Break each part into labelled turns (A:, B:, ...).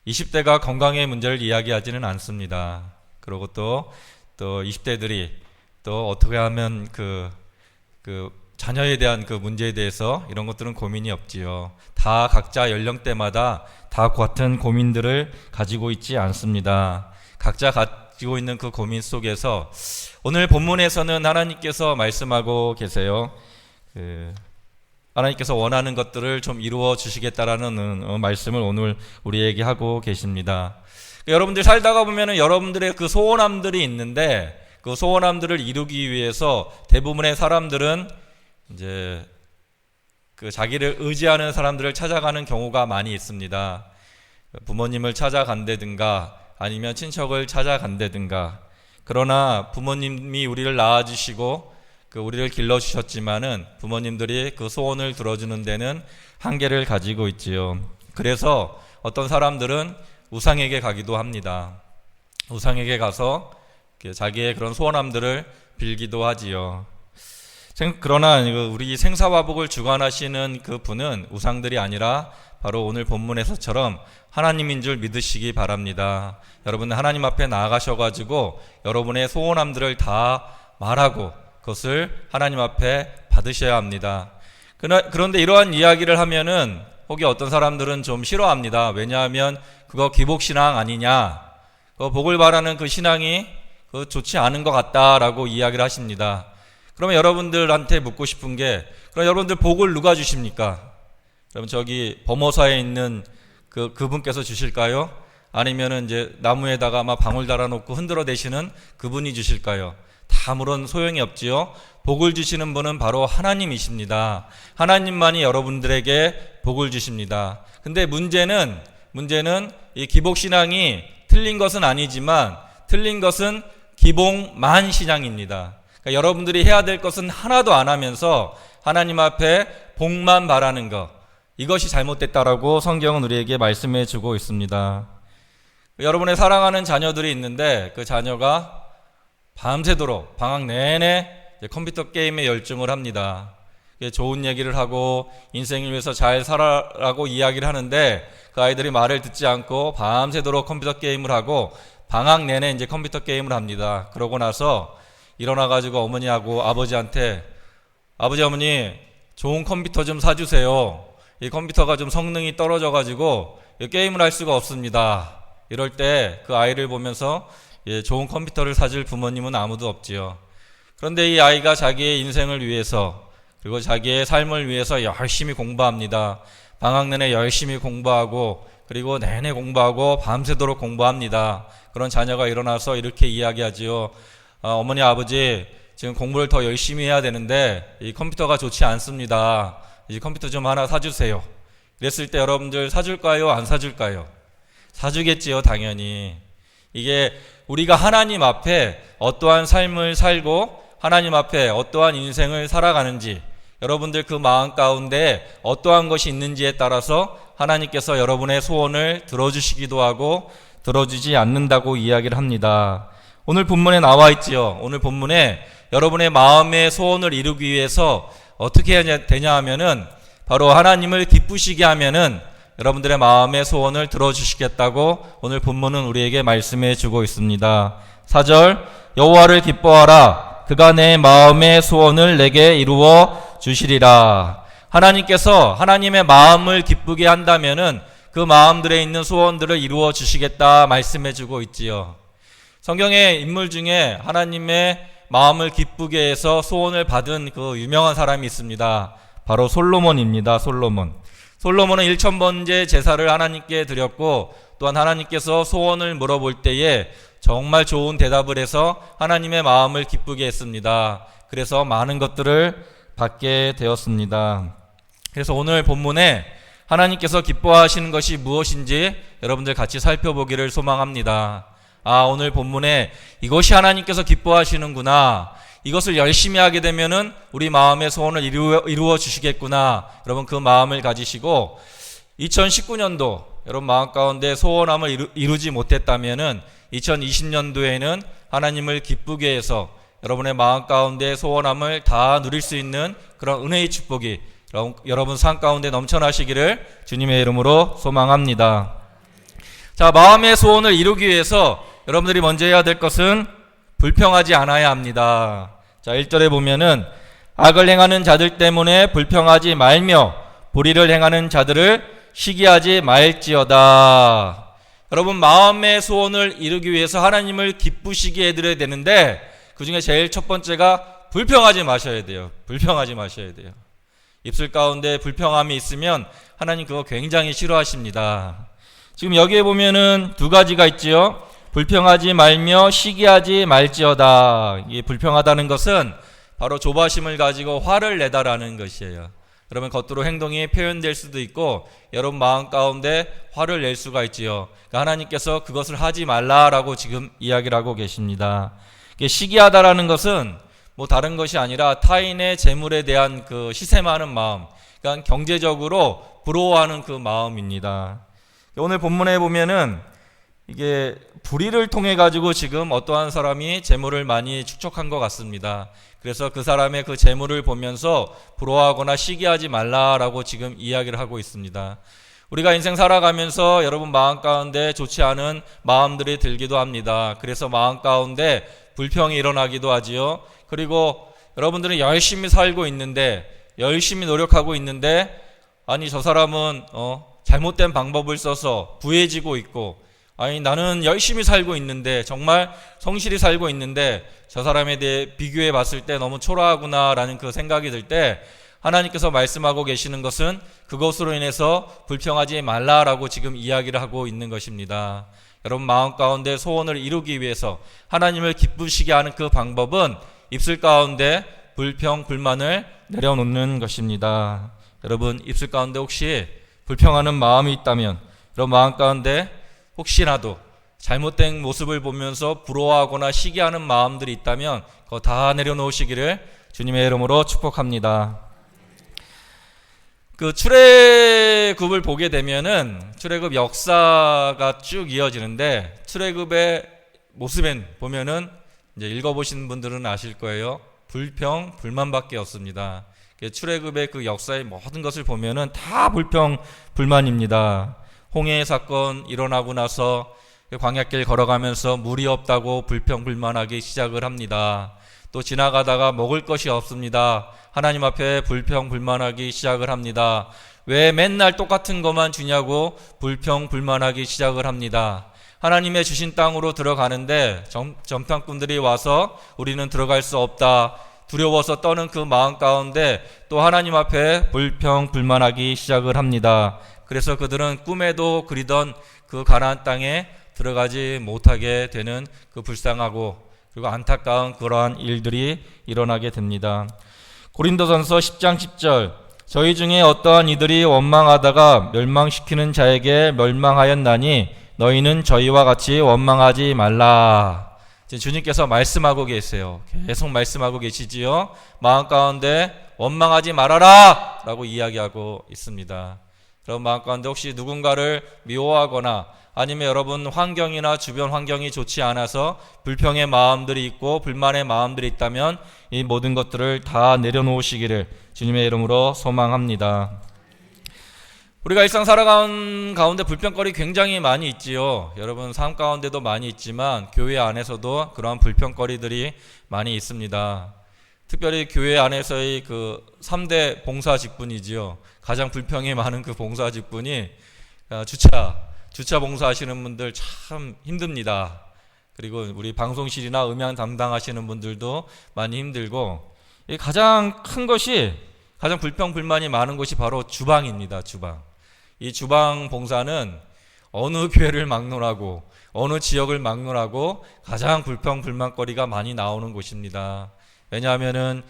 A: 20대가 건강의 문제를 이야기하지는 않습니다. 그리고 또 20대들이 또 어떻게 하면 그 자녀에 대한 그 문제에 대해서 이런 것들은 고민이 없지요. 다 각자 연령대마다 다 같은 고민들을 가지고 있지 않습니다. 각자 가지고 있는 그 고민 속에서 오늘 본문에서는 하나님께서 말씀하고 계세요. 하나님께서 원하는 것들을 좀 이루어 주시겠다라는 말씀을 오늘 우리에게 하고 계십니다. 여러분들 살다가 보면은 여러분들의 그 소원함들이 있는데 그 소원함들을 이루기 위해서 대부분의 사람들은 이제 그 자기를 의지하는 사람들을 찾아가는 경우가 많이 있습니다. 부모님을 찾아간다든가 아니면 친척을 찾아간다든가. 그러나 부모님이 우리를 낳아주시고 우리를 길러주셨지만은 부모님들이 그 소원을 들어주는 데는 한계를 가지고 있지요. 그래서 어떤 사람들은 우상에게 가기도 합니다. 우상에게 가서 자기의 그런 소원함들을 빌기도 하지요. 그러나 우리 생사화복을 주관하시는 그 분은 우상들이 아니라 바로 오늘 본문에서처럼 하나님인 줄 믿으시기 바랍니다. 여러분은 하나님 앞에 나아가셔가지고 여러분의 소원함들을 다 말하고 그것을 하나님 앞에 받으셔야 합니다. 그런데 이러한 이야기를 하면은 혹이 어떤 사람들은 좀 싫어합니다. 왜냐하면 그거 기복신앙 아니냐, 복을 바라는 그 신앙이 좋지 않은 것 같다라고 이야기를 하십니다. 그러면 여러분들한테 묻고 싶은 게, 그럼 여러분들 복을 누가 주십니까? 그럼 저기 범어사에 있는 그분께서 주실까요? 아니면은 이제 나무에다가 막 방울 달아놓고 흔들어 대시는 그분이 주실까요? 다 아무런 소용이 없지요. 복을 주시는 분은 바로 하나님이십니다. 하나님만이 여러분들에게 복을 주십니다. 근데 문제는 이 기복신앙이 틀린 것은 아니지만 틀린 것은 기복만 신앙입니다. 그러니까 여러분들이 해야 될 것은 하나도 안 하면서 하나님 앞에 복만 바라는 것, 이것이 잘못됐다라고 성경은 우리에게 말씀해 주고 있습니다. 여러분의 사랑하는 자녀들이 있는데 그 자녀가 밤새도록 방학 내내 컴퓨터 게임에 열중을 합니다. 좋은 얘기를 하고 인생을 위해서 잘 살아라고 이야기를 하는데 그 아이들이 말을 듣지 않고 밤새도록 컴퓨터 게임을 하고 방학 내내 이제 컴퓨터 게임을 합니다. 그러고 나서 일어나가지고 어머니하고 아버지한테, 아버지 어머니 좋은 컴퓨터 좀 사주세요. 이 컴퓨터가 좀 성능이 떨어져가지고 게임을 할 수가 없습니다. 이럴 때 그 아이를 보면서 좋은 컴퓨터를 사줄 부모님은 아무도 없지요. 그런데 이 아이가 자기의 인생을 위해서 그리고 자기의 삶을 위해서 열심히 공부합니다. 방학 내내 열심히 공부하고 그리고 내내 공부하고 밤새도록 공부합니다. 그런 자녀가 일어나서 이렇게 이야기하지요. 어머니 아버지 지금 공부를 더 열심히 해야 되는데 이 컴퓨터가 좋지 않습니다. 이 컴퓨터 좀 하나 사주세요. 그랬을 때 여러분들 사줄까요? 안 사줄까요? 사주겠지요, 당연히. 이게 우리가 하나님 앞에 어떠한 삶을 살고 하나님 앞에 어떠한 인생을 살아가는지, 여러분들 그 마음 가운데 어떠한 것이 있는지에 따라서 하나님께서 여러분의 소원을 들어주시기도 하고 들어주지 않는다고 이야기를 합니다. 오늘 본문에 나와 있지요. 오늘 본문에 여러분의 마음의 소원을 이루기 위해서 어떻게 해야 되냐 하면은 바로 하나님을 기쁘시게 하면은 여러분들의 마음의 소원을 들어주시겠다고 오늘 본문은 우리에게 말씀해 주고 있습니다. 4절, 여호와를 기뻐하라. 그가 내 마음의 소원을 내게 이루어 주시리라. 하나님께서 하나님의 마음을 기쁘게 한다면은 그 마음들에 있는 소원들을 이루어 주시겠다 말씀해 주고 있지요. 성경의 인물 중에 하나님의 마음을 기쁘게 해서 소원을 받은 그 유명한 사람이 있습니다. 바로 솔로몬입니다. 솔로몬은 1000번째 제사를 하나님께 드렸고 또한 하나님께서 소원을 물어볼 때에 정말 좋은 대답을 해서 하나님의 마음을 기쁘게 했습니다. 그래서 많은 것들을 받게 되었습니다. 그래서 오늘 본문에 하나님께서 기뻐하시는 것이 무엇인지 여러분들 같이 살펴보기를 소망합니다. 오늘 본문에 이것이 하나님께서 기뻐하시는구나, 이것을 열심히 하게 되면은 우리 마음의 소원을 이루어 주시겠구나. 여러분 그 마음을 가지시고 2019년도 여러분 마음 가운데 소원함을 이루지 못했다면은 2020년도에는 하나님을 기쁘게 해서 여러분의 마음 가운데 소원함을 다 누릴 수 있는 그런 은혜의 축복이 여러분 삶 가운데 넘쳐나시기를 주님의 이름으로 소망합니다. 자, 마음의 소원을 이루기 위해서 여러분들이 먼저 해야 될 것은 불평하지 않아야 합니다. 자, 1절에 보면은 악을 행하는 자들 때문에 불평하지 말며 불의를 행하는 자들을 시기하지 말지어다. 여러분, 마음의 소원을 이루기 위해서 하나님을 기쁘시게 해드려야 되는데 그 중에 제일 첫 번째가 불평하지 마셔야 돼요. 불평하지 마셔야 돼요. 입술 가운데 불평함이 있으면 하나님 그거 굉장히 싫어하십니다. 지금 여기에 보면은 두 가지가 있지요. 불평하지 말며 시기하지 말지어다. 이 불평하다는 것은 바로 조바심을 가지고 화를 내다라는 것이에요. 그러면 겉으로 행동이 표현될 수도 있고 여러분 마음 가운데 화를 낼 수가 있지요. 그러니까 하나님께서 그것을 하지 말라라고 지금 이야기를 하고 계십니다. 시기하다라는 것은 뭐 다른 것이 아니라 타인의 재물에 대한 그 시샘하는 마음, 그러니까 경제적으로 부러워하는 그 마음입니다. 오늘 본문에 보면은 이게 불의를 통해 가지고 지금 어떠한 사람이 재물을 많이 축적한 것 같습니다. 그래서 그 사람의 그 재물을 보면서 부러워하거나 시기하지 말라라고 지금 이야기를 하고 있습니다. 우리가 인생 살아가면서 여러분 마음 가운데 좋지 않은 마음들이 들기도 합니다. 그래서 마음 가운데 불평이 일어나기도 하지요. 그리고 여러분들은 열심히 살고 있는데, 열심히 노력하고 있는데, 아니 저 사람은 잘못된 방법을 써서 부해지고 있고, 아니 나는 열심히 살고 있는데, 정말 성실히 살고 있는데 저 사람에 대해 비교해 봤을 때 너무 초라하구나 라는 그 생각이 들 때 하나님께서 말씀하고 계시는 것은 그것으로 인해서 불평하지 말라라고 지금 이야기를 하고 있는 것입니다. 여러분 마음 가운데 소원을 이루기 위해서 하나님을 기쁘시게 하는 그 방법은 입술 가운데 불평, 불만을 내려놓는 것입니다. 여러분 입술 가운데 혹시 불평하는 마음이 있다면 여러분 마음 가운데 혹시라도 잘못된 모습을 보면서 부러워하거나 시기하는 마음들이 있다면 그거 다 내려놓으시기를 주님의 이름으로 축복합니다. 그 출애굽을 보게 되면은 출애굽 역사가 쭉 이어지는데 출애굽의 모습엔 보면은 이제 읽어보신 분들은 아실 거예요. 불평, 불만밖에 없습니다. 출애굽의 그 역사의 모든 것을 보면은 다 불평, 불만입니다. 홍해 사건 일어나고 나서 광야길 걸어가면서 물이 없다고 불평, 불만하기 시작을 합니다. 또 지나가다가 먹을 것이 없습니다. 하나님 앞에 불평, 불만하기 시작을 합니다. 왜 맨날 똑같은 것만 주냐고 불평, 불만하기 시작을 합니다. 하나님의 주신 땅으로 들어가는데 점탕꾼들이 와서 우리는 들어갈 수 없다. 두려워서 떠는 그 마음 가운데 또 하나님 앞에 불평, 불만하기 시작을 합니다. 그래서 그들은 꿈에도 그리던 그 가나안 땅에 들어가지 못하게 되는 그 불쌍하고 그리고 안타까운 그러한 일들이 일어나게 됩니다. 고린도전서 10장 10절 저희 중에 어떠한 이들이 원망하다가 멸망시키는 자에게 멸망하였나니 너희는 저희와 같이 원망하지 말라. 주님께서 말씀하고 계세요. 계속 말씀하고 계시지요. 마음 가운데 원망하지 말아라 라고 이야기하고 있습니다. 그럼 마음 가운데 혹시 누군가를 미워하거나 아니면 여러분 환경이나 주변 환경이 좋지 않아서 불평의 마음들이 있고 불만의 마음들이 있다면 이 모든 것들을 다 내려놓으시기를 주님의 이름으로 소망합니다. 우리가 일상 살아가는 가운데 불평거리 굉장히 많이 있지요. 여러분 삶 가운데도 많이 있지만 교회 안에서도 그러한 불평거리들이 많이 있습니다. 특별히 교회 안에서의 그 3대 봉사 직분이지요. 가장 불평이 많은 그 봉사 직분이 주차 봉사하시는 분들 참 힘듭니다. 그리고 우리 방송실이나 음향 담당하시는 분들도 많이 힘들고 가장 큰 것이 가장 불평 불만이 많은 곳이 바로 주방입니다. 주방. 이 주방 봉사는 어느 교회를 막론하고 어느 지역을 막론하고 가장 불평 불만거리가 많이 나오는 곳입니다. 왜냐하면은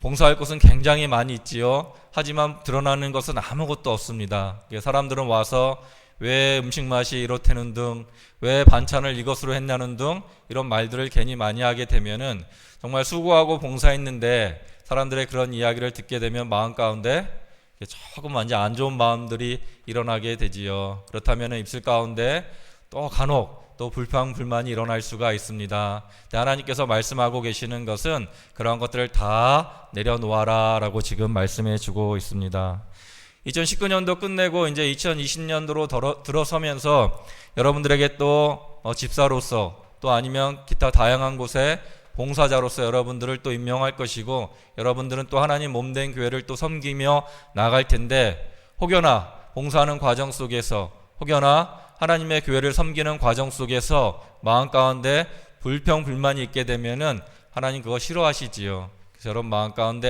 A: 봉사할 것은 굉장히 많이 있지요. 하지만 드러나는 것은 아무것도 없습니다. 사람들은 와서 왜 음식 맛이 이렇다는 등, 왜 반찬을 이것으로 했냐는 등 이런 말들을 괜히 많이 하게 되면은 정말 수고하고 봉사했는데 사람들의 그런 이야기를 듣게 되면 마음 가운데 조금 완전 안 좋은 마음들이 일어나게 되지요. 그렇다면 입술 가운데 또 간혹 또 불평 불만이 일어날 수가 있습니다. 하나님께서 말씀하고 계시는 것은 그러한 것들을 다 내려놓아라 라고 지금 말씀해 주고 있습니다. 2019년도 끝내고 이제 2020년도로 들어서면서 여러분들에게 또 집사로서 또 아니면 기타 다양한 곳에 봉사자로서 여러분들을 또 임명할 것이고, 여러분들은 또 하나님 몸된 교회를 또 섬기며 나갈 텐데, 혹여나 봉사하는 과정 속에서, 혹여나 하나님의 교회를 섬기는 과정 속에서 마음 가운데 불평불만이 있게 되면은 하나님 그거 싫어하시지요. 그래서 여러분 마음 가운데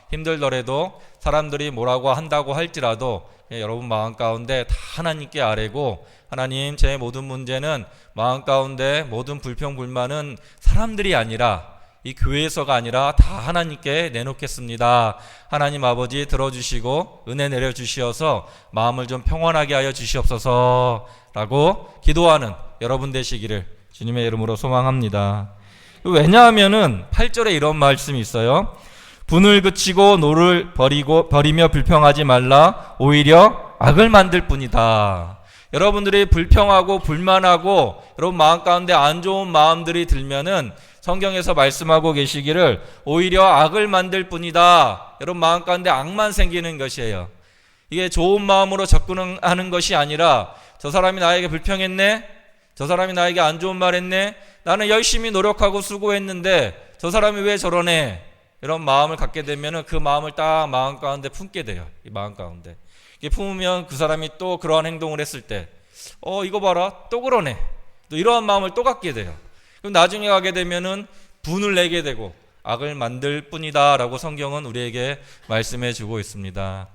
A: 힘들더라도 사람들이 뭐라고 한다고 할지라도 여러분 마음 가운데 다 하나님께 아뢰고, 하나님 제 모든 문제는 마음 가운데 모든 불평불만은 사람들이 아니라 이 교회에서가 아니라 다 하나님께 내놓겠습니다. 하나님 아버지 들어주시고 은혜 내려주시어서 마음을 좀 평온하게 하여 주시옵소서 라고 기도하는 여러분 되시기를 주님의 이름으로 소망합니다. 왜냐하면은 8절에 이런 말씀이 있어요. 분을 그치고 노를 버리며 불평하지 말라. 오히려 악을 만들 뿐이다. 여러분들이 불평하고 불만하고 여러분 마음 가운데 안 좋은 마음들이 들면은 성경에서 말씀하고 계시기를 오히려 악을 만들 뿐이다. 여러분 마음 가운데 악만 생기는 것이에요. 이게 좋은 마음으로 접근하는 것이 아니라 저 사람이 나에게 불평했네, 저 사람이 나에게 안 좋은 말 했네, 나는 열심히 노력하고 수고했는데 저 사람이 왜 저러네, 이런 마음을 갖게 되면 그 마음을 딱 마음 가운데 품게 돼요. 이 마음 가운데 이게 품으면 그 사람이 또 그러한 행동을 했을 때 이거 봐라 또 그러네, 또 이러한 마음을 또 갖게 돼요. 그럼 나중에 가게 되면은 분을 내게 되고 악을 만들 뿐이다 라고 성경은 우리에게 말씀해 주고 있습니다.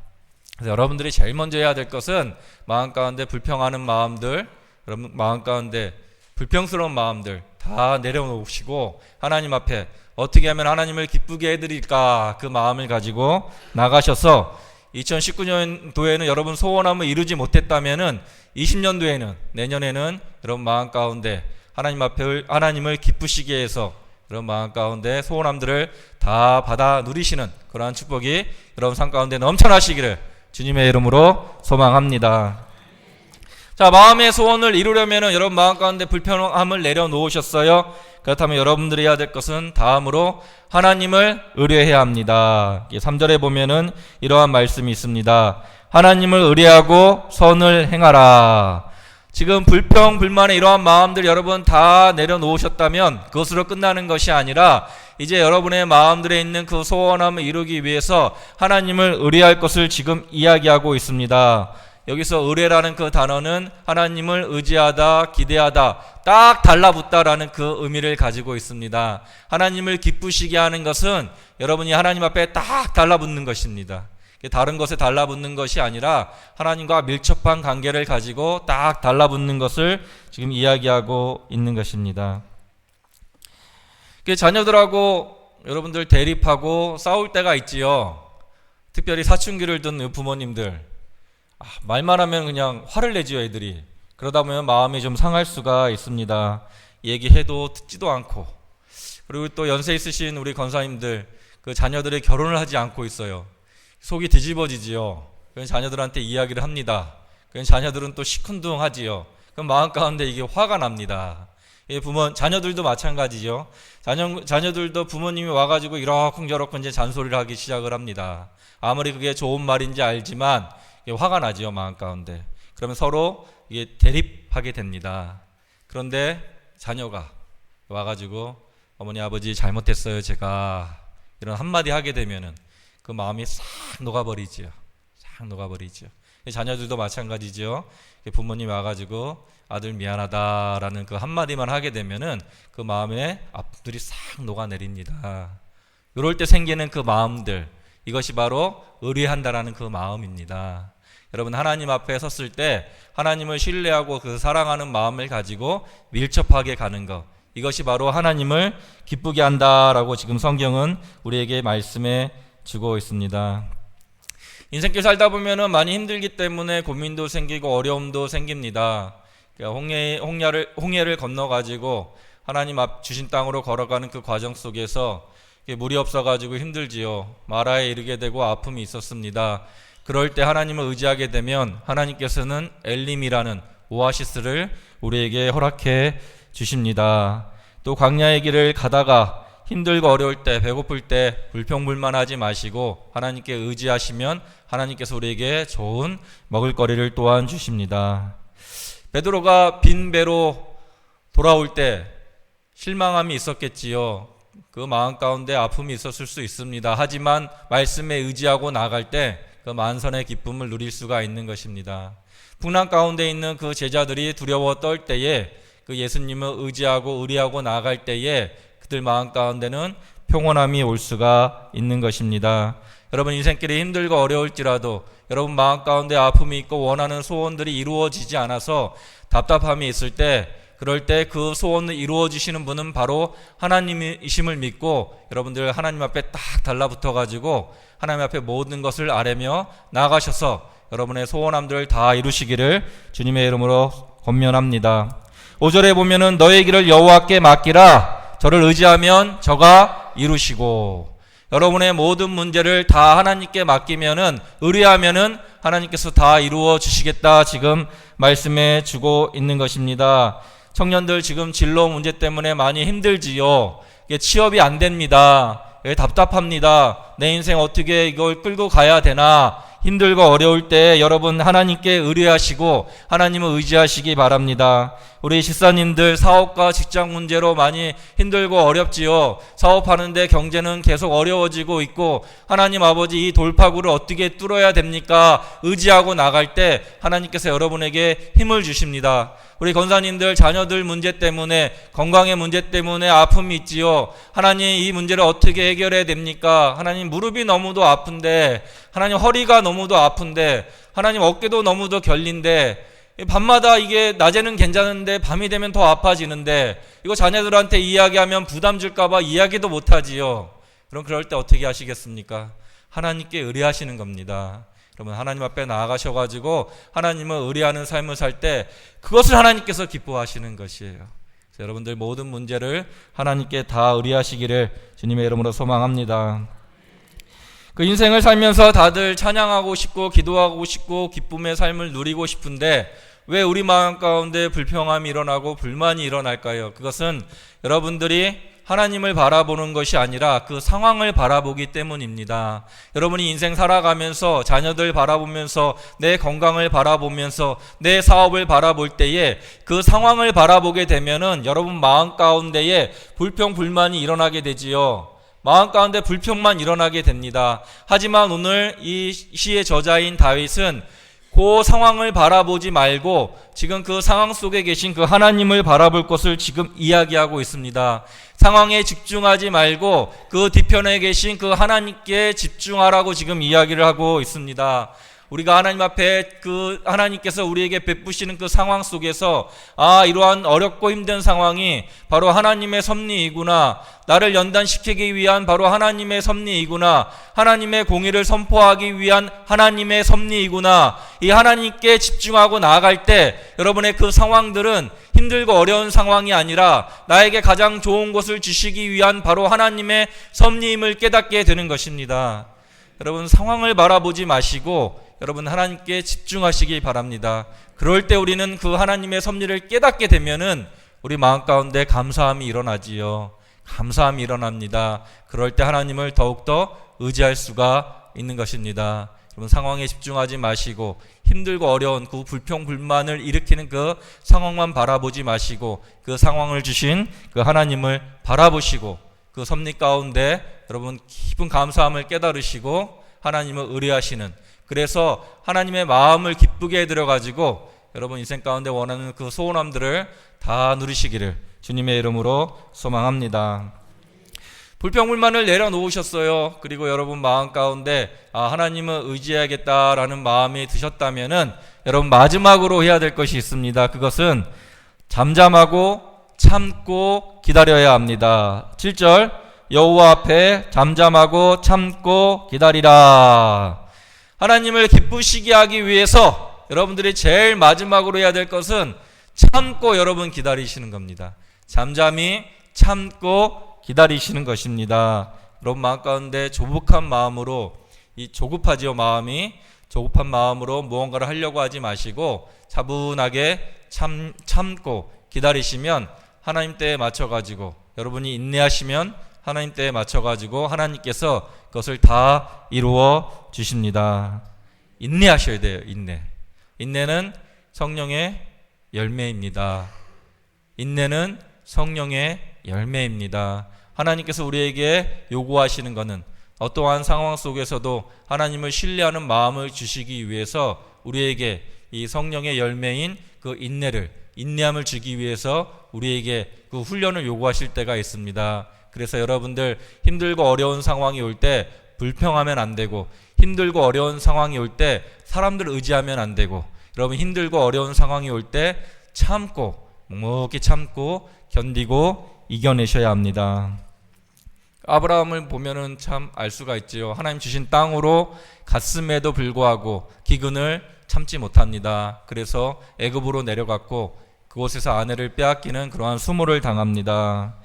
A: 그래서 여러분들이 제일 먼저 해야 될 것은 마음 가운데 불평하는 마음들, 여러분 마음 가운데 불평스러운 마음들 다 내려놓으시고 하나님 앞에 어떻게 하면 하나님을 기쁘게 해드릴까, 그 마음을 가지고 나가셔서 2019년도에는 여러분 소원함을 이루지 못했다면은 20년도에는, 내년에는 여러분 마음 가운데 하나님 앞에 하나님을 기쁘시게 해서 그런 마음 가운데 소원함들을 다 받아 누리시는 그러한 축복이 여러분 삶 가운데 넘쳐나시기를 주님의 이름으로 소망합니다. 자, 마음의 소원을 이루려면 여러분 마음 가운데 불평함을 내려놓으셨어요. 그렇다면 여러분들이 해야 될 것은 다음으로 하나님을 의뢰해야 합니다. 3절에 보면은 이러한 말씀이 있습니다. 하나님을 의뢰하고 선을 행하라. 지금 불평, 불만의 이러한 마음들 여러분 다 내려놓으셨다면 그것으로 끝나는 것이 아니라 이제 여러분의 마음들에 있는 그 소원함을 이루기 위해서 하나님을 의뢰할 것을 지금 이야기하고 있습니다. 여기서 의뢰라는 그 단어는 하나님을 의지하다, 기대하다, 딱 달라붙다라는 그 의미를 가지고 있습니다. 하나님을 기쁘시게 하는 것은 여러분이 하나님 앞에 딱 달라붙는 것입니다. 다른 것에 달라붙는 것이 아니라 하나님과 밀접한 관계를 가지고 딱 달라붙는 것을 지금 이야기하고 있는 것입니다. 자녀들하고 여러분들 대립하고 싸울 때가 있지요. 특별히 사춘기를 둔 부모님들, 말만 하면 그냥 화를 내지요, 애들이. 그러다 보면 마음이 좀 상할 수가 있습니다. 얘기해도 듣지도 않고. 그리고 또 연세 있으신 우리 권사님들, 그 자녀들이 결혼을 하지 않고 있어요. 속이 뒤집어지지요. 그럼 자녀들한테 이야기를 합니다. 그럼 자녀들은 또 시큰둥하지요. 그럼 마음 가운데 이게 화가 납니다. 자녀들도 마찬가지죠. 자녀들도 부모님이 와가지고 이러쿵저러쿵 이제 잔소리를 하기 시작을 합니다. 아무리 그게 좋은 말인지 알지만 화가 나지요, 마음 가운데. 그러면 서로 이게 대립하게 됩니다. 그런데 자녀가 와가지고 어머니 아버지 잘못했어요 제가, 이런 한마디 하게 되면은 그 마음이 싹 녹아버리지요. 싹 녹아버리죠. 자녀들도 마찬가지죠. 부모님 와가지고 아들 미안하다라는 그 한마디만 하게 되면은 그 마음에 아픔들이 싹 녹아내립니다. 이럴 때 생기는 그 마음들, 이것이 바로 의뢰한다라는 그 마음입니다. 여러분 하나님 앞에 섰을 때 하나님을 신뢰하고 그 사랑하는 마음을 가지고 밀접하게 가는 것, 이것이 바로 하나님을 기쁘게 한다라고 지금 성경은 우리에게 말씀해 주고 있습니다. 인생길 살다 보면은 많이 힘들기 때문에 고민도 생기고 어려움도 생깁니다. 홍해를 건너가지고 하나님 앞 주신 땅으로 걸어가는 그 과정 속에서 물이 없어가지고 힘들지요. 마라에 이르게 되고 아픔이 있었습니다. 그럴 때 하나님을 의지하게 되면 하나님께서는 엘림이라는 오아시스를 우리에게 허락해 주십니다. 또 광야의 길을 가다가 힘들고 어려울 때, 배고플 때 불평불만하지 마시고 하나님께 의지하시면 하나님께서 우리에게 좋은 먹을거리를 또한 주십니다. 베드로가 빈 배로 돌아올 때 실망함이 있었겠지요. 그 마음 가운데 아픔이 있었을 수 있습니다. 하지만 말씀에 의지하고 나갈 때 그 만선의 기쁨을 누릴 수가 있는 것입니다. 풍랑 가운데 있는 그 제자들이 두려워 떨 때에 그 예수님을 의지하고 의리하고 나갈 때에 그들 마음 가운데는 평온함이 올 수가 있는 것입니다. 여러분 인생길이 힘들고 어려울지라도 여러분 마음 가운데 아픔이 있고 원하는 소원들이 이루어지지 않아서 답답함이 있을 때 그럴 때 그 소원을 이루어 주시는 분은 바로 하나님이심을 믿고 여러분들 하나님 앞에 딱 달라붙어 가지고 하나님 앞에 모든 것을 아뢰며 나아가셔서 여러분의 소원함들을 다 이루시기를 주님의 이름으로 권면합니다. 5절에 보면은 너의 길을 여호와께 맡기라. 저를 의지하면 저가 이루시고. 여러분의 모든 문제를 다 하나님께 맡기면은 의뢰하면은 하나님께서 다 이루어 주시겠다 지금 말씀해 주고 있는 것입니다. 청년들 지금 진로 문제 때문에 많이 힘들지요. 이게 취업이 안 됩니다. 답답합니다. 내 인생 어떻게 이걸 끌고 가야 되나 힘들고 어려울 때 여러분 하나님께 의뢰하시고 하나님을 의지하시기 바랍니다. 우리 집사님들 사업과 직장 문제로 많이 힘들고 어렵지요. 사업하는데 경제는 계속 어려워지고 있고 하나님 아버지 이 돌파구를 어떻게 뚫어야 됩니까? 의지하고 나갈 때 하나님께서 여러분에게 힘을 주십니다. 우리 권사님들 자녀들 문제 때문에 건강의 문제 때문에 아픔이 있지요. 하나님 이 문제를 어떻게 해결해야 됩니까? 하나님 무릎이 너무도 아픈데 하나님 허리가 너무도 아픈데 하나님 어깨도 너무도 결린데 밤마다 이게 낮에는 괜찮은데 밤이 되면 더 아파지는데 이거 자녀들한테 이야기하면 부담 줄까봐 이야기도 못하지요. 그럼 그럴 때 어떻게 하시겠습니까? 하나님께 의뢰하시는 겁니다. 여러분 하나님 앞에 나아가셔가지고 하나님을 의뢰하는 삶을 살 때 그것을 하나님께서 기뻐하시는 것이에요. 그래서 여러분들 모든 문제를 하나님께 다 의뢰하시기를 주님의 이름으로 소망합니다. 그 인생을 살면서 다들 찬양하고 싶고 기도하고 싶고 기쁨의 삶을 누리고 싶은데 왜 우리 마음 가운데 불평함이 일어나고 불만이 일어날까요? 그것은 여러분들이 하나님을 바라보는 것이 아니라 그 상황을 바라보기 때문입니다. 여러분이 인생 살아가면서 자녀들 바라보면서 내 건강을 바라보면서 내 사업을 바라볼 때에 그 상황을 바라보게 되면은 여러분 마음 가운데에 불평 불만이 일어나게 되지요. 마음 가운데 불평만 일어나게 됩니다. 하지만 오늘 이 시의 저자인 다윗은 그 상황을 바라보지 말고 지금 그 상황 속에 계신 그 하나님을 바라볼 것을 지금 이야기하고 있습니다. 상황에 집중하지 말고 그 뒤편에 계신 그 하나님께 집중하라고 지금 이야기를 하고 있습니다. 우리가 하나님 앞에 그 하나님께서 우리에게 베푸시는 그 상황 속에서 이러한 어렵고 힘든 상황이 바로 하나님의 섭리이구나. 나를 연단시키기 위한 바로 하나님의 섭리이구나. 하나님의 공의를 선포하기 위한 하나님의 섭리이구나. 이 하나님께 집중하고 나아갈 때 여러분의 그 상황들은 힘들고 어려운 상황이 아니라 나에게 가장 좋은 것을 주시기 위한 바로 하나님의 섭리임을 깨닫게 되는 것입니다. 여러분 상황을 바라보지 마시고 여러분 하나님께 집중하시기 바랍니다. 그럴 때 우리는 그 하나님의 섭리를 깨닫게 되면은 우리 마음 가운데 감사함이 일어나지요. 감사함이 일어납니다. 그럴 때 하나님을 더욱더 의지할 수가 있는 것입니다. 여러분 상황에 집중하지 마시고 힘들고 어려운 그 불평불만을 일으키는 그 상황만 바라보지 마시고 그 상황을 주신 그 하나님을 바라보시고 그 섭리 가운데 여러분 깊은 감사함을 깨달으시고 하나님을 의뢰하시는, 그래서 하나님의 마음을 기쁘게 해드려가지고 여러분 인생 가운데 원하는 그 소원함들을 다 누리시기를 주님의 이름으로 소망합니다. 불평불만을 내려놓으셨어요. 그리고 여러분 마음 가운데 하나님을 의지해야겠다라는 마음이 드셨다면은 여러분 마지막으로 해야 될 것이 있습니다. 그것은 잠잠하고 참고 기다려야 합니다. 7절 여호와 앞에 잠잠하고 참고 기다리라. 하나님을 기쁘시게 하기 위해서 여러분들이 제일 마지막으로 해야 될 것은 참고 여러분 기다리시는 겁니다. 잠잠히 참고 기다리시는 것입니다. 여러분 마음 가운데 조급한 마음으로, 이 조급하지요 마음이, 조급한 마음으로 무언가를 하려고 하지 마시고 차분하게 참고 기다리시면 하나님 때에 맞춰가지고 여러분이 인내하시면 하나님 때에 맞춰가지고 하나님께서 그것을 다 이루어 주십니다. 인내하셔야 돼요. 인내는 성령의 열매입니다. 인내는 성령의 열매입니다. 하나님께서 우리에게 요구하시는 것은 어떠한 상황 속에서도 하나님을 신뢰하는 마음을 주시기 위해서 우리에게 이 성령의 열매인 그 인내함을 주기 위해서 우리에게 그 훈련을 요구하실 때가 있습니다. 그래서 여러분들 힘들고 어려운 상황이 올 때 불평하면 안 되고, 힘들고 어려운 상황이 올 때 사람들 의지하면 안 되고, 여러분 힘들고 어려운 상황이 올 때 묵묵히 참고 견디고 이겨내셔야 합니다. 아브라함을 보면은 참 알 수가 있지요. 하나님 주신 땅으로 갔음에도 불구하고 기근을 참지 못합니다. 그래서 애굽으로 내려갔고 그곳에서 아내를 빼앗기는 그러한 수모를 당합니다.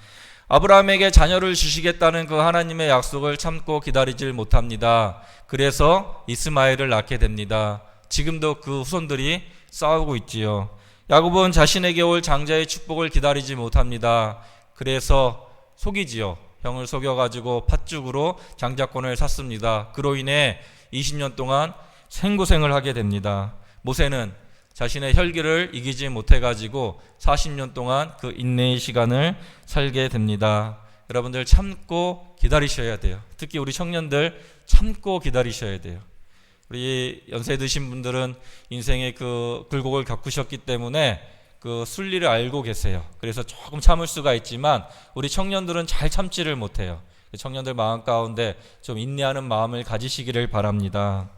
A: 아브라함에게 자녀를 주시겠다는 그 하나님의 약속을 참고 기다리질 못합니다. 그래서 이스마엘을 낳게 됩니다. 지금도 그 후손들이 싸우고 있지요. 야곱은 자신에게 올 장자의 축복을 기다리지 못합니다. 그래서 속이지요. 형을 속여가지고 팥죽으로 장자권을 샀습니다. 그로 인해 20년 동안 생고생을 하게 됩니다. 모세는 자신의 혈기를 이기지 못해가지고 40년 동안 그 인내의 시간을 살게 됩니다. 여러분들 참고 기다리셔야 돼요. 특히 우리 청년들 참고 기다리셔야 돼요. 우리 연세 드신 분들은 인생의 그 굴곡을 겪으셨기 때문에 그 순리를 알고 계세요. 그래서 조금 참을 수가 있지만 우리 청년들은 잘 참지를 못해요. 청년들 마음 가운데 좀 인내하는 마음을 가지시기를 바랍니다.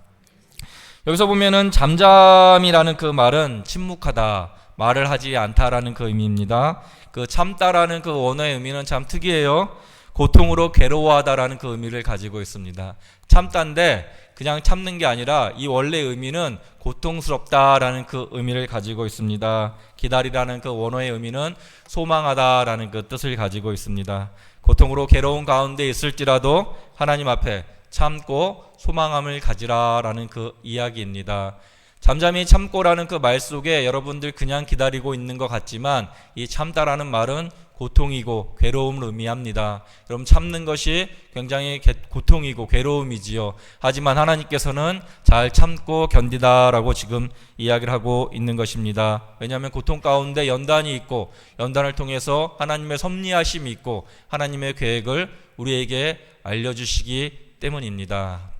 A: 여기서 보면은 잠잠이라는 그 말은 침묵하다, 말을 하지 않다라는 그 의미입니다. 그 참다라는 그 원어의 의미는 참 특이해요. 고통으로 괴로워하다라는 그 의미를 가지고 있습니다. 참다인데 그냥 참는 게 아니라 이 원래 의미는 고통스럽다라는 그 의미를 가지고 있습니다. 기다리라는 그 원어의 의미는 소망하다라는 그 뜻을 가지고 있습니다. 고통으로 괴로운 가운데 있을지라도 하나님 앞에 참고 소망함을 가지라라는 그 이야기입니다. 잠잠히 참고라는 그 말 속에 여러분들 그냥 기다리고 있는 것 같지만 이 참다라는 말은 고통이고 괴로움을 의미합니다. 여러분 참는 것이 굉장히 고통이고 괴로움이지요. 하지만 하나님께서는 잘 참고 견디다라고 지금 이야기를 하고 있는 것입니다. 왜냐하면 고통 가운데 연단이 있고 연단을 통해서 하나님의 섭리하심이 있고 하나님의 계획을 우리에게 알려주시기 때문입니다.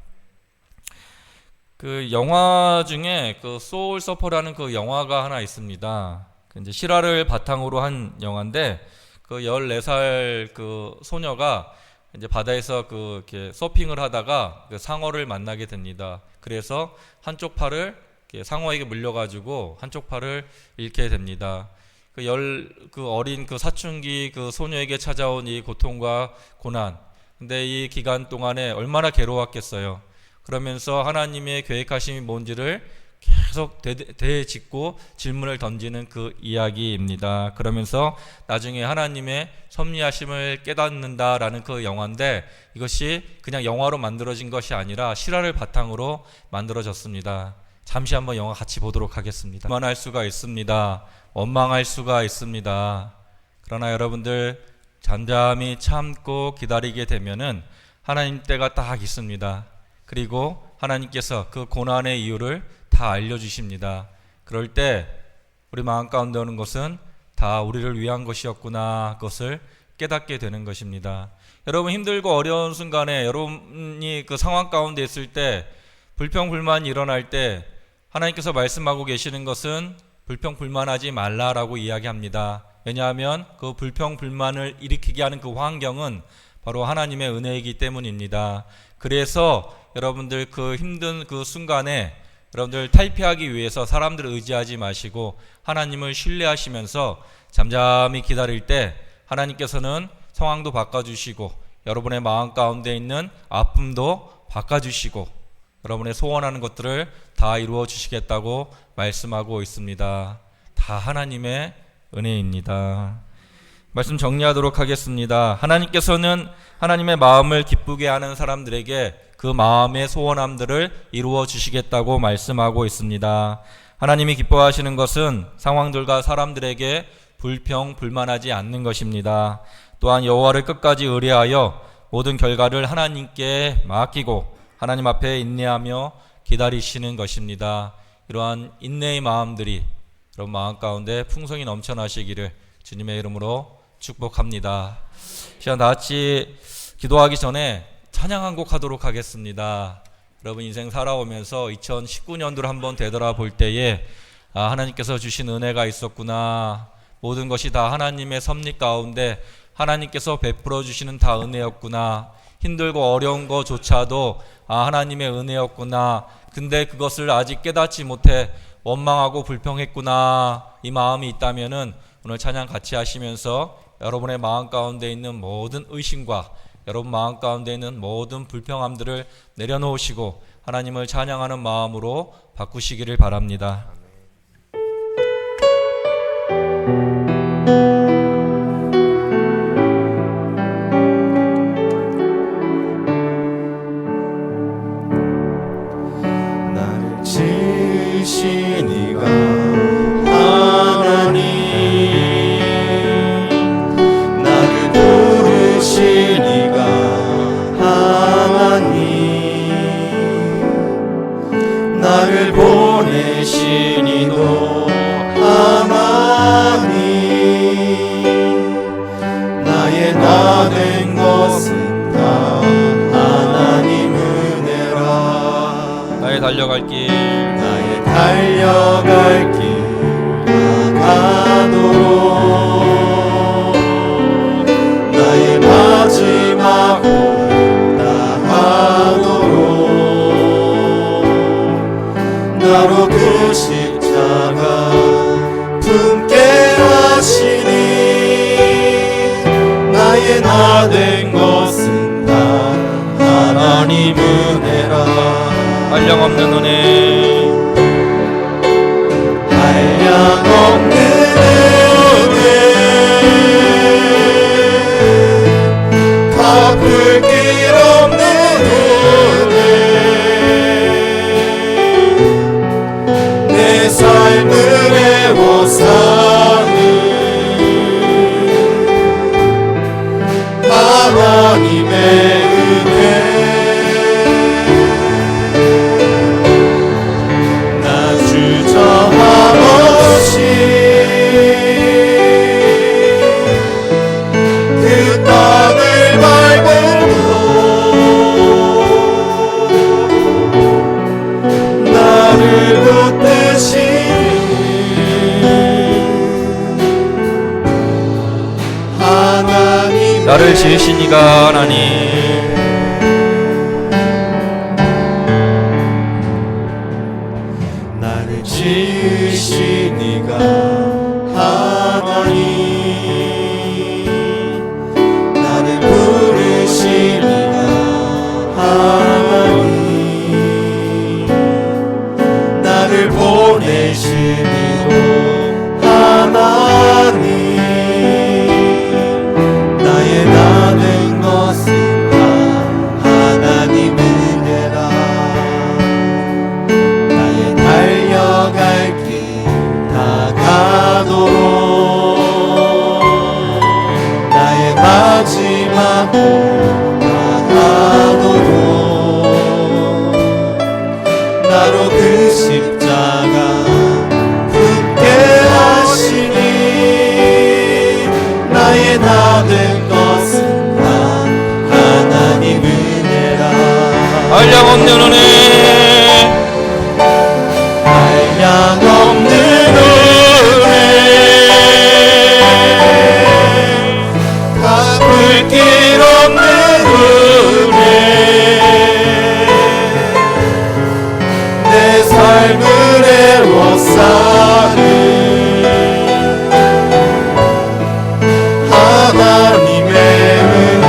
A: 그 영화 중에 그 소울 서퍼라는 그 영화가 하나 있습니다. 이제 실화를 바탕으로 한 영화인데 그 14살 그 소녀가 이제 바다에서 그 이렇게 서핑을 하다가 그 상어를 만나게 됩니다. 그래서 한쪽 팔을 상어에게 물려가지고 한쪽 팔을 잃게 됩니다. 그 어린 그 사춘기 그 소녀에게 찾아온 이 고통과 고난. 근데 이 기간 동안에 얼마나 괴로웠겠어요. 그러면서 하나님의 계획하심이 뭔지를 계속 되짚고 질문을 던지는 그 이야기입니다. 그러면서 나중에 하나님의 섭리하심을 깨닫는다라는 그 영화인데 이것이 그냥 영화로 만들어진 것이 아니라 실화를 바탕으로 만들어졌습니다. 잠시 한번 영화 같이 보도록 하겠습니다. 원망할 수가 있습니다. 원망할 수가 있습니다. 그러나 여러분들 잠잠히 참고 기다리게 되면은 하나님 때가 딱 있습니다. 그리고 하나님께서 그 고난의 이유를 다 알려주십니다. 그럴 때 우리 마음 가운데 오는 것은 다 우리를 위한 것이었구나, 그것을 깨닫게 되는 것입니다. 여러분 힘들고 어려운 순간에 여러분이 그 상황 가운데 있을 때 불평불만이 일어날 때 하나님께서 말씀하고 계시는 것은 불평불만하지 말라라고 이야기합니다. 왜냐하면 그 불평불만을 일으키게 하는 그 환경은 바로 하나님의 은혜이기 때문입니다. 그래서 여러분들 그 힘든 그 순간에 여러분들 탈피하기 위해서 사람들을 의지하지 마시고 하나님을 신뢰하시면서 잠잠히 기다릴 때 하나님께서는 상황도 바꿔주시고 여러분의 마음 가운데 있는 아픔도 바꿔주시고 여러분의 소원하는 것들을 다 이루어 주시겠다고 말씀하고 있습니다. 다 하나님의 은혜입니다. 말씀 정리하도록 하겠습니다. 하나님께서는 하나님의 마음을 기쁘게 하는 사람들에게 그 마음의 소원함들을 이루어 주시겠다고 말씀하고 있습니다. 하나님이 기뻐하시는 것은 상황들과 사람들에게 불평 불만하지 않는 것입니다. 또한 여호와를 끝까지 의뢰하여 모든 결과를 하나님께 맡기고 하나님 앞에 인내하며 기다리시는 것입니다. 이러한 인내의 마음들이 여러분 마음 가운데 풍성히 넘쳐나시기를 주님의 이름으로 축복합니다. 시간 다 같이 기도하기 전에 찬양 한 곡 하도록 하겠습니다. 여러분 인생 살아오면서 2019년도를 한번 되돌아볼 때에 하나님께서 주신 은혜가 있었구나, 모든 것이 다 하나님의 섭리 가운데 하나님께서 베풀어 주시는 다 은혜였구나, 힘들고 어려운 것조차도 하나님의 은혜였구나, 근데 그것을 아직 깨닫지 못해 원망하고 불평했구나, 이 마음이 있다면은 오늘 찬양 같이 하시면서 여러분의 마음 가운데 있는 모든 의심과 여러분 마음 가운데 있는 모든 불평함들을 내려놓으시고 하나님을 찬양하는 마음으로 바꾸시기를 바랍니다.
B: 나를 지으신 이가 하나님, 나를 부르신 이가 하나님, 나를 보내신 이도 하나님, 나의 나 된 것은 다 하나님 은혜라.
A: 나의 달려갈 길,
B: 나의 달려갈 길 나가도록 나의 마지막 호흡 다하도록 나로 그 십자가 품게 하시니 나의 나 된 것은 다 하나님 은혜라.
A: 한량없는 은혜,
B: 한량없는 은혜, 갚을 길 없는 은혜, 내 삶을 애워사는 하나님의 은혜. 그 땅을 밟음으로 나를 붙드시는 하나님,
A: 나를 지으신 이가 하나님,
B: 나를 지으신 이가 하나님, 나를 부르신 이가 하나님, 나를 보내신 이도 하나님, 나의 나 된 것은 다 하나님 은혜라. 나의 달려갈 길 다가도록 나의 마지막 호흡 다하도록 나로 그 십자가 품게 하시니 나의 나 된 것은 다 하나님 은혜라.
A: 한량없는 은혜,
B: 한량없는 은혜, 갚을 길 없는 은혜, 내 삶을 애워싸는 하나님의 은혜.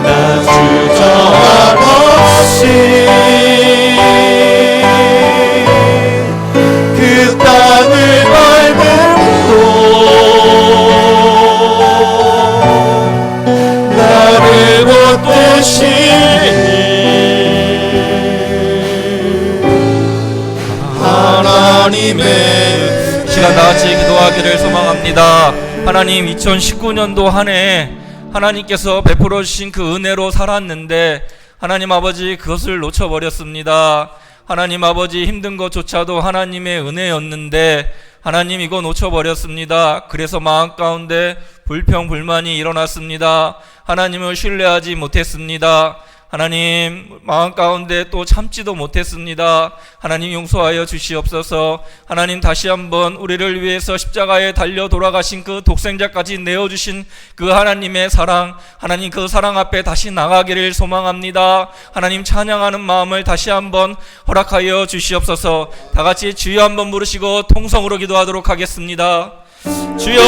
B: 나 주저함 없이 그 땅을 밟음으로 하나님의
A: 시간 다 같이 기도하기를 소망합니다. 하나님, 2019년도 한 해 하나님께서 베풀어 주신 그 은혜로 살았는데 하나님 아버지 그것을 놓쳐버렸습니다. 하나님 아버지 힘든 것조차도 하나님의 은혜였는데 하나님 이거 놓쳐버렸습니다. 그래서 마음 가운데 불평불만이 일어났습니다. 하나님을 신뢰하지 못했습니다. 하나님 마음 가운데 또 참지도 못했습니다. 하나님 용서하여 주시옵소서. 하나님 다시 한번 우리를 위해서 십자가에 달려 돌아가신 그 독생자까지 내어주신 그 하나님의 사랑, 하나님 그 사랑 앞에 다시 나가기를 소망합니다. 하나님 찬양하는 마음을 다시 한번 허락하여 주시옵소서. 다 같이 주여 한번 부르시고 통성으로 기도하도록 하겠습니다. 주여